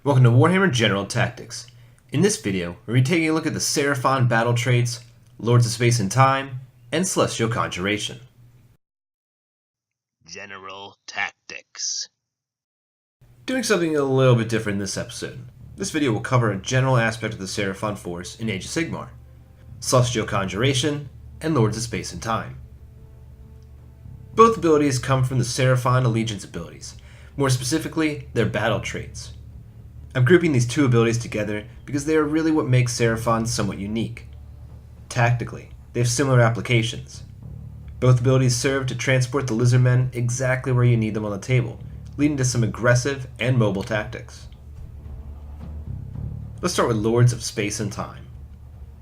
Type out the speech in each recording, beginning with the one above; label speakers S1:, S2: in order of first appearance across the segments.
S1: Welcome to Warhammer General Tactics. In this video, we'll be taking a look at the Seraphon battle traits, Lords of Space and Time, and Celestial Conjuration.
S2: General Tactics.
S1: Doing something a little bit different in this episode. This video will cover a general aspect of the Seraphon force in Age of Sigmar, Celestial Conjuration, and Lords of Space and Time. Both abilities come from the Seraphon Allegiance abilities, more specifically, their battle traits. I'm grouping these two abilities together because they are really what makes Seraphon somewhat unique. Tactically, they have similar applications. Both abilities serve to transport the Lizardmen exactly where you need them on the table, leading to some aggressive and mobile tactics. Let's start with Lords of Space and Time,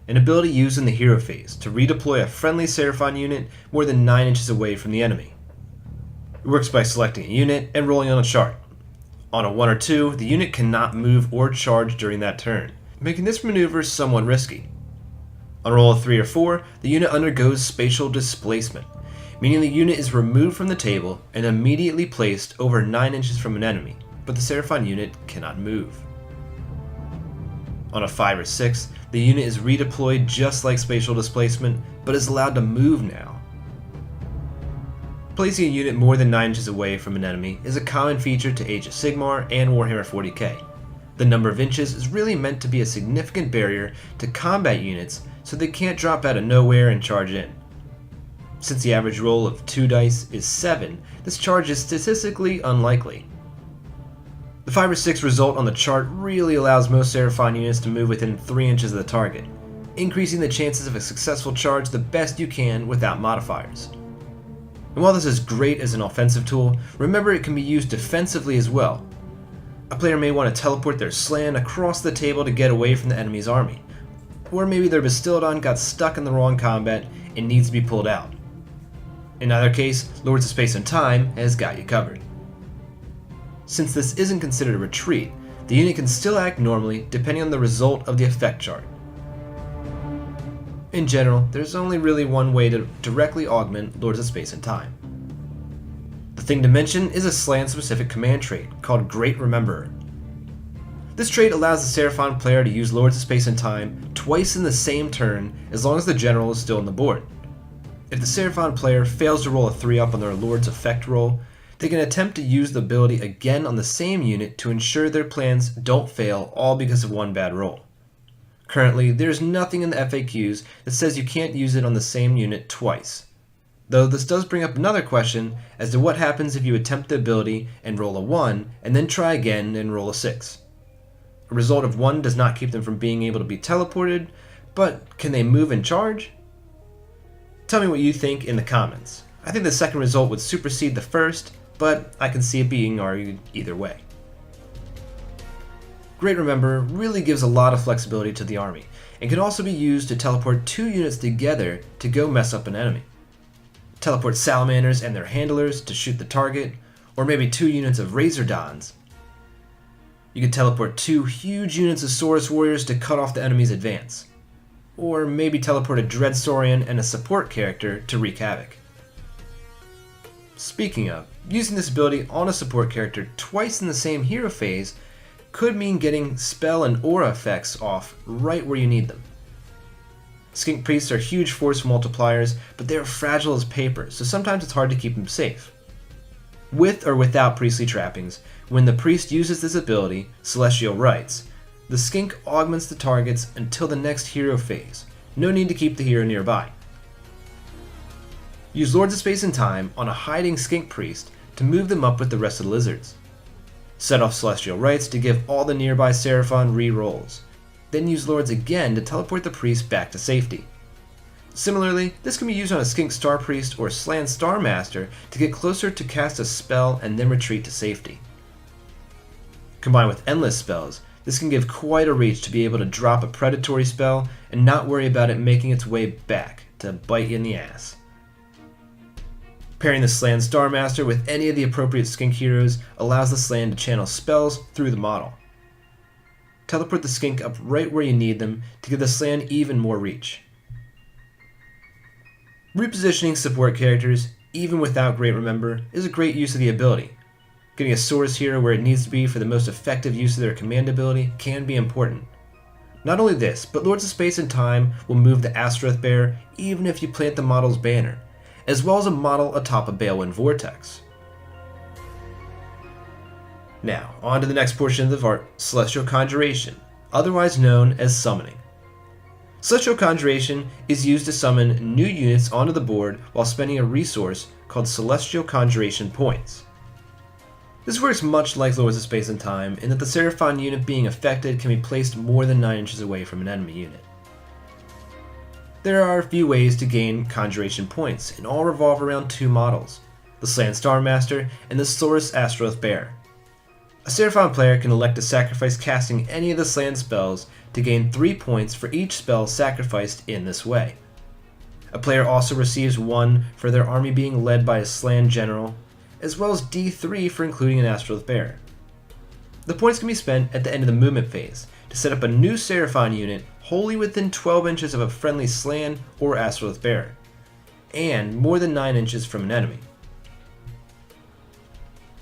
S1: an ability used in the hero phase to redeploy a friendly Seraphon unit more than 9 inches away from the enemy. It works by selecting a unit and rolling on a chart. On a 1 or 2, the unit cannot move or charge during that turn, making this maneuver somewhat risky. On a roll of 3 or 4, the unit undergoes spatial displacement, meaning the unit is removed from the table and immediately placed over 9 inches from an enemy, but the Seraphon unit cannot move. On a 5 or 6, the unit is redeployed just like spatial displacement, but is allowed to move now. Placing a unit more than 9 inches away from an enemy is a common feature to Age of Sigmar and Warhammer 40k. The number of inches is really meant to be a significant barrier to combat units so they can't drop out of nowhere and charge in. Since the average roll of 2 dice is 7, this charge is statistically unlikely. The 5 or 6 result on the chart really allows most Seraphon units to move within 3 inches of the target, increasing the chances of a successful charge the best you can without modifiers. And while this is great as an offensive tool, remember it can be used defensively as well. A player may want to teleport their Slan across the table to get away from the enemy's army, or maybe their Bastiladon got stuck in the wrong combat and needs to be pulled out. In either case, Lords of Space and Time has got you covered. Since this isn't considered a retreat, the unit can still act normally depending on the result of the effect chart. In general, there's only really one way to directly augment Lords of Space and Time. The thing to mention is a Slan-specific command trait called Great Rememberer. This trait allows the Seraphon player to use Lords of Space and Time twice in the same turn as long as the general is still on the board. If the Seraphon player fails to roll a 3-up on their Lord's effect roll, they can attempt to use the ability again on the same unit to ensure their plans don't fail all because of one bad roll. Currently, there's nothing in the FAQs that says you can't use it on the same unit twice. Though this does bring up another question as to what happens if you attempt the ability and roll a 1 and then try again and roll a 6. A result of 1 does not keep them from being able to be teleported, but can they move and charge? Tell me what you think in the comments. I think the second result would supersede the first, but I can see it being argued either way. Great Remember really gives a lot of flexibility to the army, and can also be used to teleport 2 units together to go mess up an enemy. Teleport Salamanders and their handlers to shoot the target, or maybe 2 units of Razordons. You could teleport 2 huge units of Saurus Warriors to cut off the enemy's advance, or maybe teleport a Dread Saurian and a support character to wreak havoc. Speaking of, using this ability on a support character twice in the same hero phase could mean getting spell and aura effects off right where you need them. Skink Priests are huge force multipliers, but they are fragile as paper, so sometimes it's hard to keep them safe. With or without priestly trappings, when the priest uses this ability, Celestial Rites, the skink augments the targets until the next hero phase. No need to keep the hero nearby. Use Lords of Space and Time on a hiding skink priest to move them up with the rest of the lizards. Set off Celestial Rites to give all the nearby Seraphon re-rolls. Then use Lords again to teleport the priest back to safety. Similarly, this can be used on a Skink Star Priest or Slan Star Master to get closer to cast a spell and then retreat to safety. Combined with endless spells, this can give quite a reach to be able to drop a predatory spell and not worry about it making its way back to bite you in the ass. Pairing the Slan Star Master with any of the appropriate skink heroes allows the Slan to channel spells through the model. Teleport the skink up right where you need them to give the Slan even more reach. Repositioning support characters, even without Great Remember, is a great use of the ability. Getting a source hero where it needs to be for the most effective use of their command ability can be important. Not only this, but Lords of Space and Time will move the Astaroth Bear even if you plant the model's banner, as well as a model atop a Balewind Vortex. Now, on to the next portion of the art, Celestial Conjuration, otherwise known as summoning. Celestial Conjuration is used to summon new units onto the board while spending a resource called Celestial Conjuration Points. This works much like Lords of Space and Time in that the Seraphon unit being affected can be placed more than 9 inches away from an enemy unit. There are a few ways to gain Conjuration points, and all revolve around 2 models, the Slan Starmaster and the Saurus Astaroth Bear. A Seraphon player can elect to sacrifice casting any of the Slan spells to gain 3 points for each spell sacrificed in this way. A player also receives 1 for their army being led by a Slan general, as well as D3 for including an Astaroth Bear. The points can be spent at the end of the movement phase to set up a new Seraphon unit wholly within 12 inches of a friendly Slan or Astaroth Bear, and more than 9 inches from an enemy.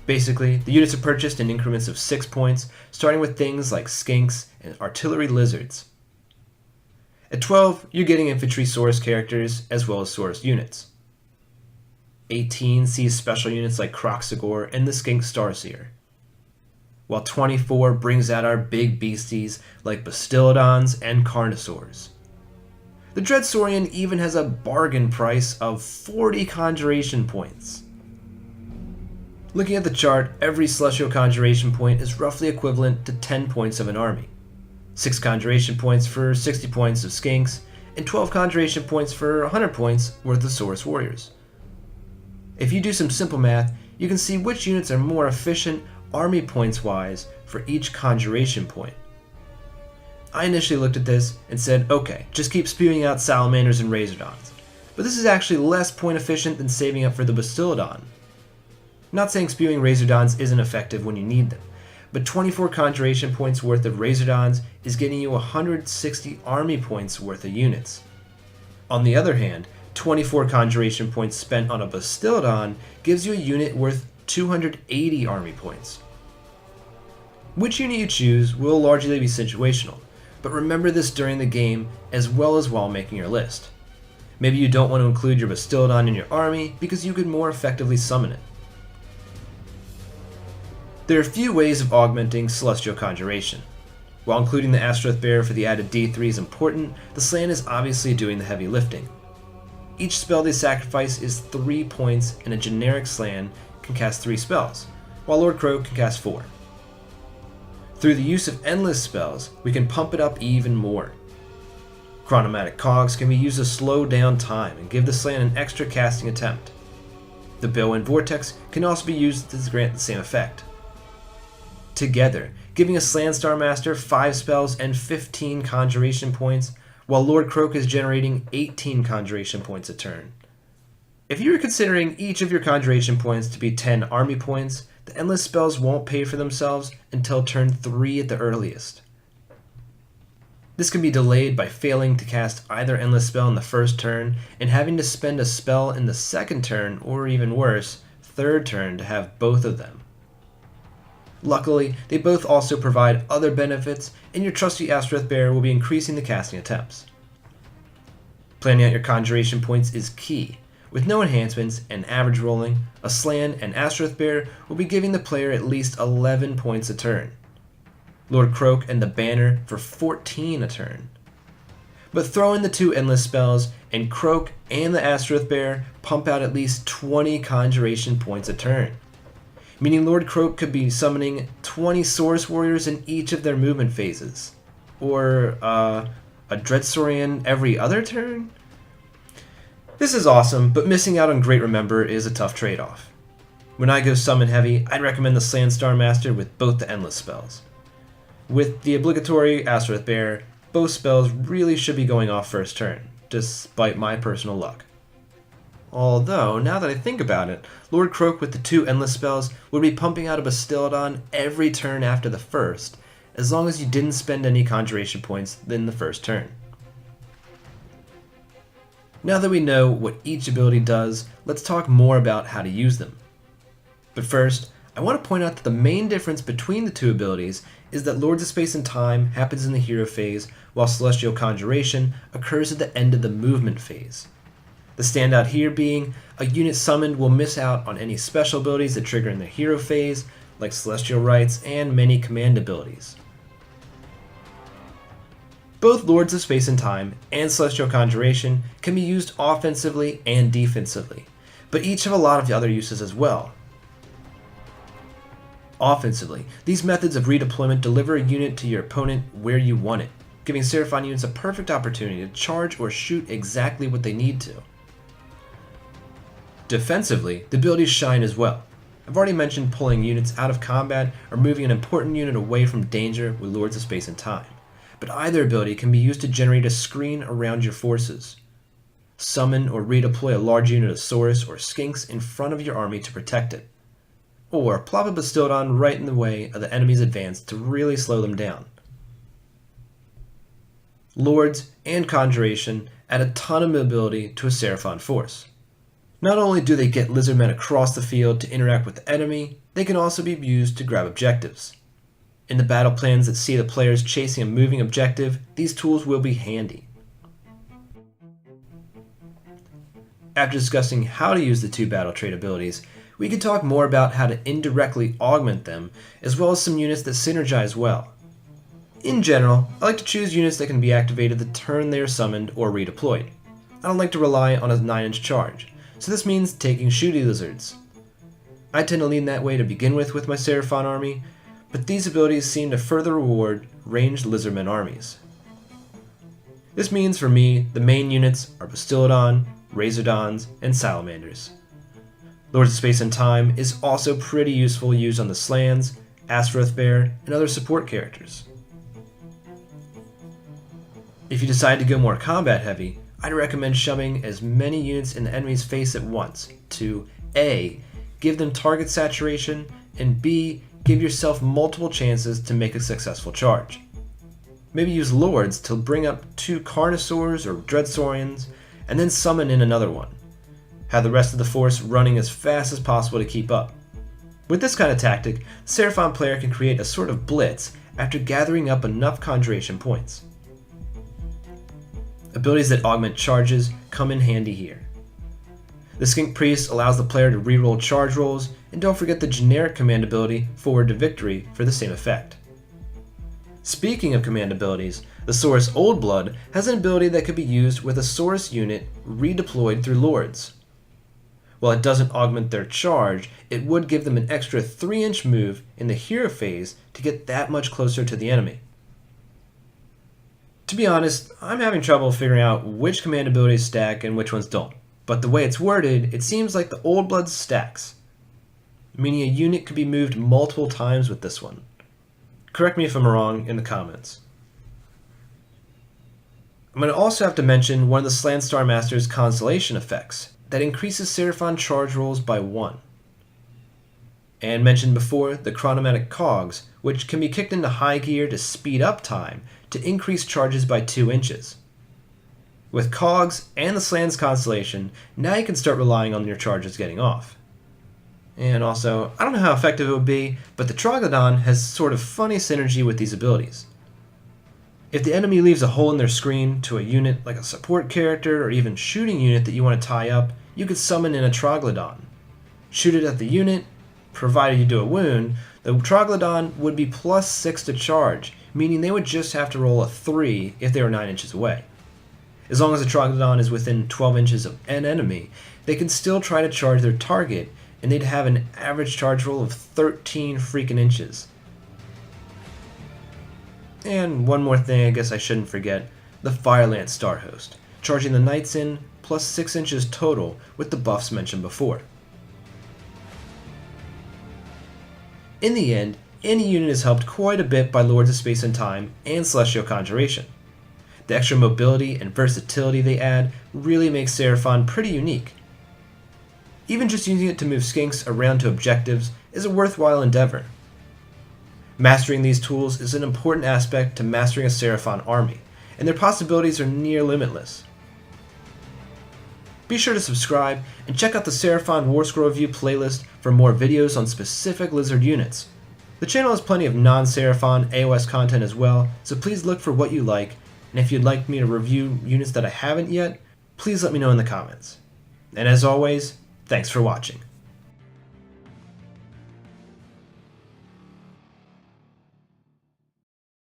S1: Basically, the units are purchased in increments of 6 points, starting with things like skinks and artillery lizards. At 12, you're getting infantry source characters as well as source units. 18 sees special units like Croxagore and the Skink Starseer, while 24 brings out our big beasties like Bastillodons and Carnosaurs. The Dreadsaurian even has a bargain price of 40 Conjuration points. Looking at the chart, every Celestial Conjuration point is roughly equivalent to 10 points of an army, 6 Conjuration points for 60 points of Skinks, and 12 Conjuration points for 100 points worth of Saurus Warriors. If you do some simple math, you can see which units are more efficient army points wise for each Conjuration point. I initially looked at this and said, okay, just keep spewing out Salamanders and Razordons, but this is actually less point efficient than saving up for the Bastillodon. Not saying spewing Razordons isn't effective when you need them, but 24 Conjuration points worth of Razordons is getting you 160 army points worth of units. On the other hand, 24 Conjuration points spent on a Bastillodon gives you a unit worth 280 army points. Which unit you choose will largely be situational, but remember this during the game as well as while making your list. Maybe you don't want to include your Bastillodon in your army because you could more effectively summon it. There are a few ways of augmenting Celestial Conjuration. While including the Astaroth Bear for the added D3 is important, the Slan is obviously doing the heavy lifting. Each spell they sacrifice is 3 points, and a generic Slan can cast 3 spells, while Lord Croak can cast 4. Through the use of endless spells, we can pump it up even more. Chronomatic Cogs can be used to slow down time and give the Slan an extra casting attempt. The Balewind Vortex can also be used to grant the same effect. Together, giving a Slan Starmaster 5 spells and 15 Conjuration points, while Lord Croak is generating 18 Conjuration points a turn. If you are considering each of your Conjuration points to be 10 army points, the endless spells won't pay for themselves until turn 3 at the earliest. This can be delayed by failing to cast either endless spell in the first turn and having to spend a spell in the second turn, or even worse, third turn to have both of them. Luckily, they both also provide other benefits, and your trusty Astaroth Bear will be increasing the casting attempts. Planning out your Conjuration points is key. With no enhancements and average rolling, a Slan and Astaroth Bear will be giving the player at least 11 points a turn. Lord Croak and the Banner for 14 a turn. But throw in the 2 endless spells, and Croak and the Astaroth Bear pump out at least 20 Conjuration points a turn, meaning Lord Croak could be summoning 20 Saurus Warriors in each of their movement phases. Or, a Dreadsaurian every other turn? This is awesome, but missing out on Great Remember is a tough trade-off. When I go summon heavy, I'd recommend the Slan Starmaster with both the endless spells. With the obligatory Astaroth Bear, both spells really should be going off first turn, despite my personal luck. Although, now that I think about it, Lord Croak with the 2 endless spells would be pumping out a Bastillodon every turn after the first, as long as you didn't spend any Conjuration points in the first turn. Now that we know what each ability does, let's talk more about how to use them. But first, I want to point out that the main difference between the two abilities is that Lords of Space and Time happens in the hero phase, while Celestial Conjuration occurs at the end of the movement phase. The standout here being, a unit summoned will miss out on any special abilities that trigger in the hero phase, like Celestial Rites and many command abilities. Both Lords of Space and Time and Celestial Conjuration can be used offensively and defensively, but each have a lot of other uses as well. Offensively, these methods of redeployment deliver a unit to your opponent where you want it, giving Seraphon units a perfect opportunity to charge or shoot exactly what they need to. Defensively, the abilities shine as well. I've already mentioned pulling units out of combat or moving an important unit away from danger with Lords of Space and Time, but either ability can be used to generate a screen around your forces. Summon or redeploy a large unit of Saurus or Skinks in front of your army to protect it. Or plop a Bastildon right in the way of the enemy's advance to really slow them down. Lords and Conjuration add a ton of mobility to a Seraphon force. Not only do they get lizardmen across the field to interact with the enemy, they can also be used to grab objectives. In the battle plans that see the players chasing a moving objective, these tools will be handy. After discussing how to use the two battle trait abilities, we can talk more about how to indirectly augment them, as well as some units that synergize well. In general, I like to choose units that can be activated the turn they are summoned or redeployed. I don't like to rely on a 9-inch charge, so this means taking shooty lizards. I tend to lean that way to begin with my Seraphon army, but these abilities seem to further reward ranged lizardmen armies. This means for me, the main units are Bastildon, Razordons, and Salamanders. Lords of Space and Time is also pretty useful used on the Slans, Astaroth Bear, and other support characters. If you decide to go more combat heavy, I'd recommend shoving as many units in the enemy's face at once to A. Give them target saturation, and B. Give yourself multiple chances to make a successful charge. Maybe use Lords to bring up 2 Carnosaurs or Dreadsaurians, and then summon in another one. Have the rest of the force running as fast as possible to keep up. With this kind of tactic, the Seraphon player can create a sort of blitz after gathering up enough Conjuration points. Abilities that augment charges come in handy here. The Skink Priest allows the player to reroll charge rolls, and don't forget the generic command ability Forward to Victory for the same effect. Speaking of command abilities, the Saurus Old Blood has an ability that could be used with a Saurus unit redeployed through Lords. While it doesn't augment their charge, it would give them an extra 3-inch move in the hero phase to get that much closer to the enemy. To be honest, I'm having trouble figuring out which command abilities stack and which ones don't, but the way it's worded, it seems like the Old Blood stacks, meaning a unit could be moved multiple times with this one. Correct me if I'm wrong in the comments. I'm going to also have to mention one of the Slant Star Master's constellation effects that increases Seraphon charge rolls by 1. And mentioned before, the Chronomatic Cogs, which can be kicked into high gear to speed up time to increase charges by 2 inches. With Cogs and the Slans constellation, now you can start relying on your charges getting off. And also, I don't know how effective it would be, but the Troglodon has sort of funny synergy with these abilities. If the enemy leaves a hole in their screen to a unit like a support character or even shooting unit that you want to tie up, you could summon in a Troglodon. Shoot it at the unit, provided you do a wound, the Troglodon would be plus 6 to charge, meaning they would just have to roll a 3 if they were 9 inches away. As long as the Troglodon is within 12 inches of an enemy, they can still try to charge their target, and they'd have an average charge roll of 13 freaking inches. And one more thing I guess I shouldn't forget, the Firelance Star Host, charging the Knights in plus 6 inches total with the buffs mentioned before. In the end, any unit is helped quite a bit by Lords of Space and Time and Celestial Conjuration. The extra mobility and versatility they add really makes Seraphon pretty unique. Even just using it to move skinks around to objectives is a worthwhile endeavor. Mastering these tools is an important aspect to mastering a Seraphon army, and their possibilities are near limitless. Be sure to subscribe and check out the Seraphon War Scroll Review playlist for more videos on specific lizard units. The channel has plenty of non-Seraphon AOS content as well, so please look for what you like, and if you'd like me to review units that I haven't yet, please let me know in the comments. And as always, thanks for watching.